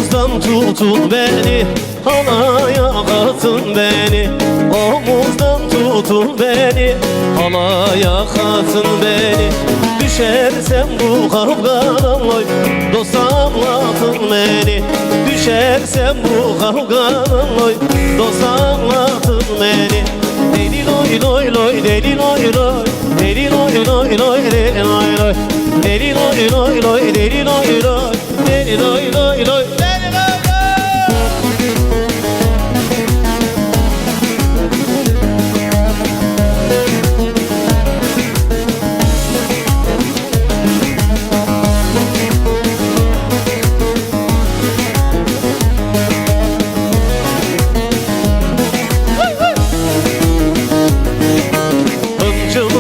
Omuzdan tutun beni, halaya katın beni. Omuzdan tutun beni, halaya katın beni. Düşersem bu kavgadan oy, dost anlatın beni. Düşersem bu kavgadan oy, dost anlatın beni. Deli loy loy loy, deli loy loy, deli loy loy loy, deli loy loy, deli loy loy loy, deli loy loy, deli loy loy loy.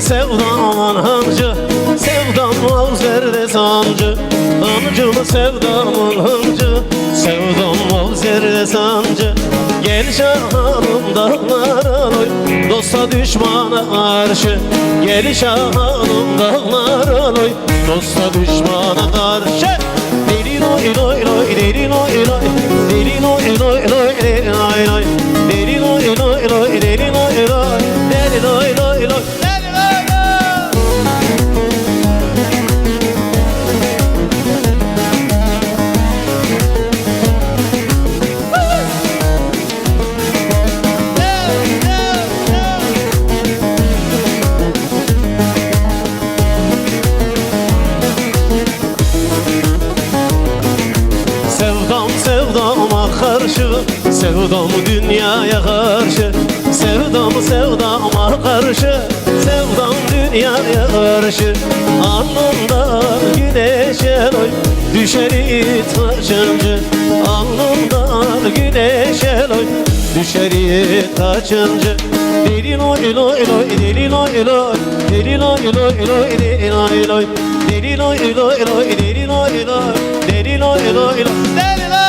Sevdamın hancı, sevdam üzerde sancı. Hancılı sevdamın hancı, sevdam üzerde sancı. Gel şahanım dağlara oy, dosta düşmana karşı. Gel şahanım dağlara oy, dosta düşmana karşı. Deli loy loy loy, deli loy loy, deli loy loy loy, deli loy loy, deli loy loy loy, deli loy loy, deli loy loy loy. Sevdama karşı, sevdam dünyaya karşı. Sevdama karşı, sevdam dünyaya karşı. Alnımda güneşe oy, düşer it kaçıncı. Alnımda güneşe oy, düşer it kaçıncı. Deli loy loy loy, deli loy loy, deli loy loy loy, deli loy loy, deli loy loy loy, deli loy loy, deli loy loy loy, deli loy.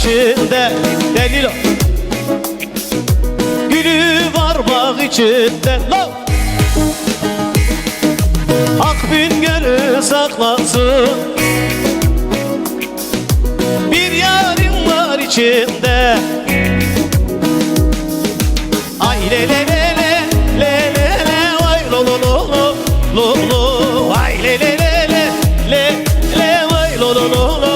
içinde delil gülü var bağ içinde Hak bin gönül saklasın bir yarim var içinde Ay le le le le le le le vay lo lo lo lo lo lo Ay le le le le le le vay lo lo lo lo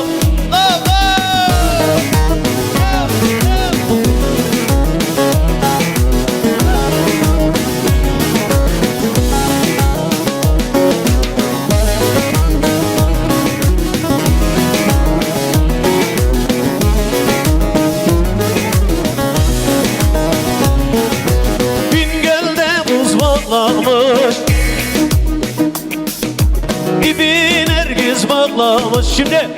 İbi Nergiz bağlamış şimdi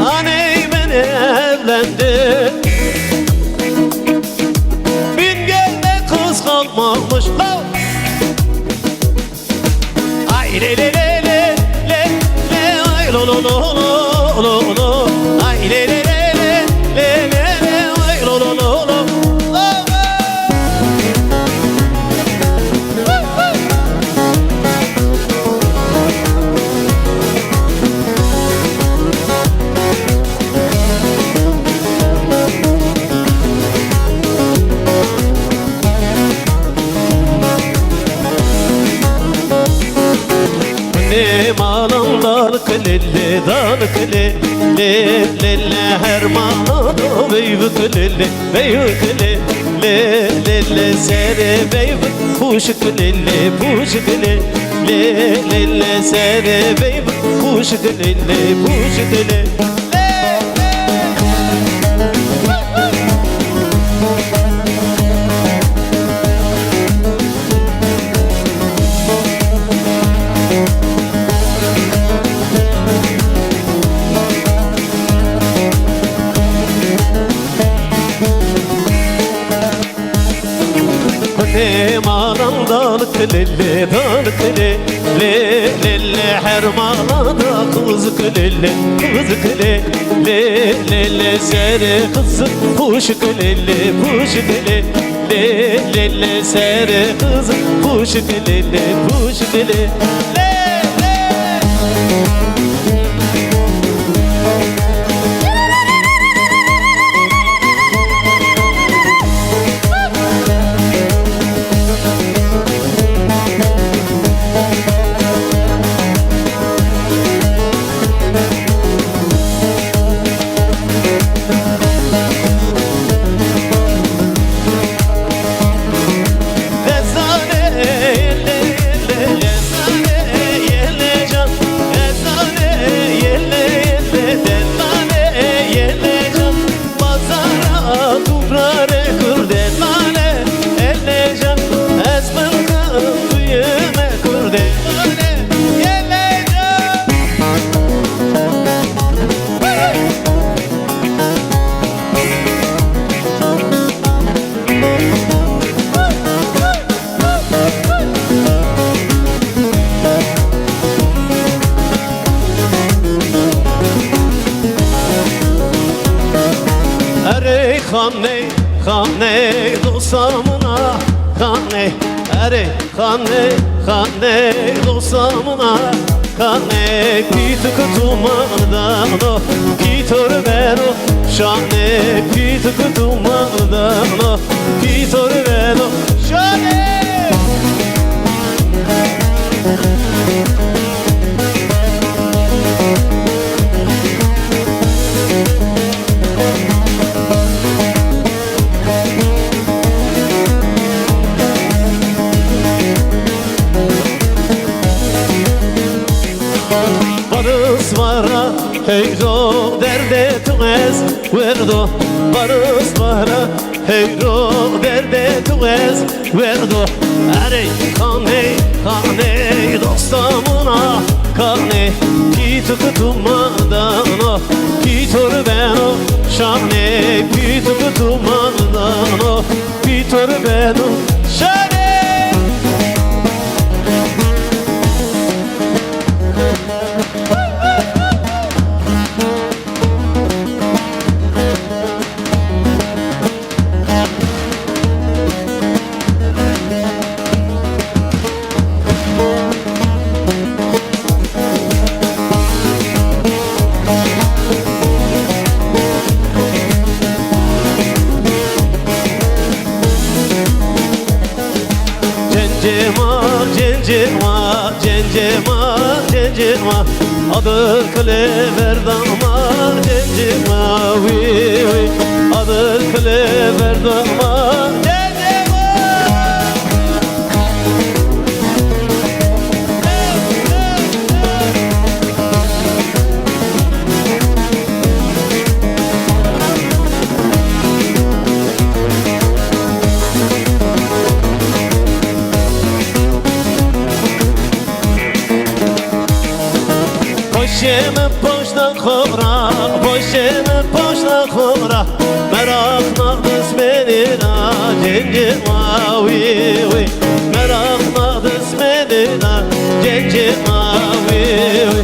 Aney beni evlendi Bin gelme kız kalmamış Ay le le le le le le ay lo lo lo lo lo lo Ay le le le le le le le ay lo lo lo lo kile le le le her mana beyvik le le beyvik le le le le sere beyvik kuşuk le le kuşuk le le le le sere beyvik kuşuk le le kuşuk le Malam dalık lille dalık le le le le her malada kızık lille kızık le le le le sere kızık kuşuk lille kuşuk le le le le sere kızık kuşuk lille kuşuk le Khane khane dosamına khane are khane khane dosamına khane pituk tumadano kitor vero shane pituk tumadano kitor vero shane Barız vara heyro derde tuğez verdo Barız vara heyro derde tuğez verdo Arey kane kane dostamına kane Kituk tumadano kitor beno şane Kituk tumadano kitor beno şane Cencema, cencema, cencema Adı klever dama Cencema, vi vi Adı klever dama Cencema Boşeme poşta khora, boşeme poşta khora Merak nağdız menina, cencema vi vi Merak nağdız menina, cencema vi vi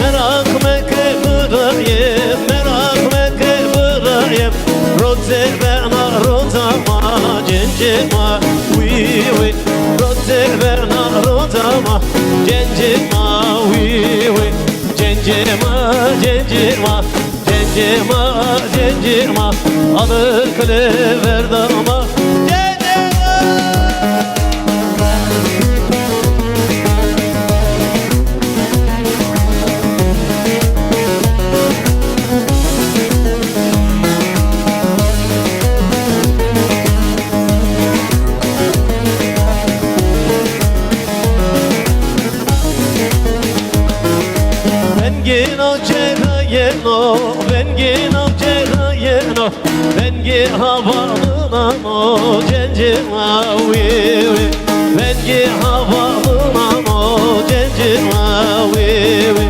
Merak mekre bırayım, merak mekre bırayım Rodzer verna rodama, cencema vi vi Rodzer verna rodama, cencema vi vi Cencema, cencema, cencema, cencema Adı klever dama Cencema Bengi havalına mo cencima vi vi Bengi havalına mo cencima vi vi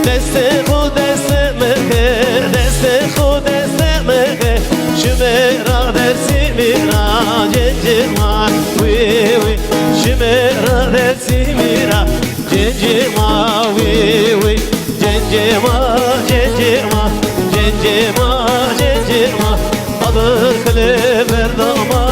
Deste ku deste meke Deste ku deste meke Şümera dersi mira cencima vi vi Şümera dersi mira cencima vi vi Cencima cencima Cencima cencima Adı kle verdama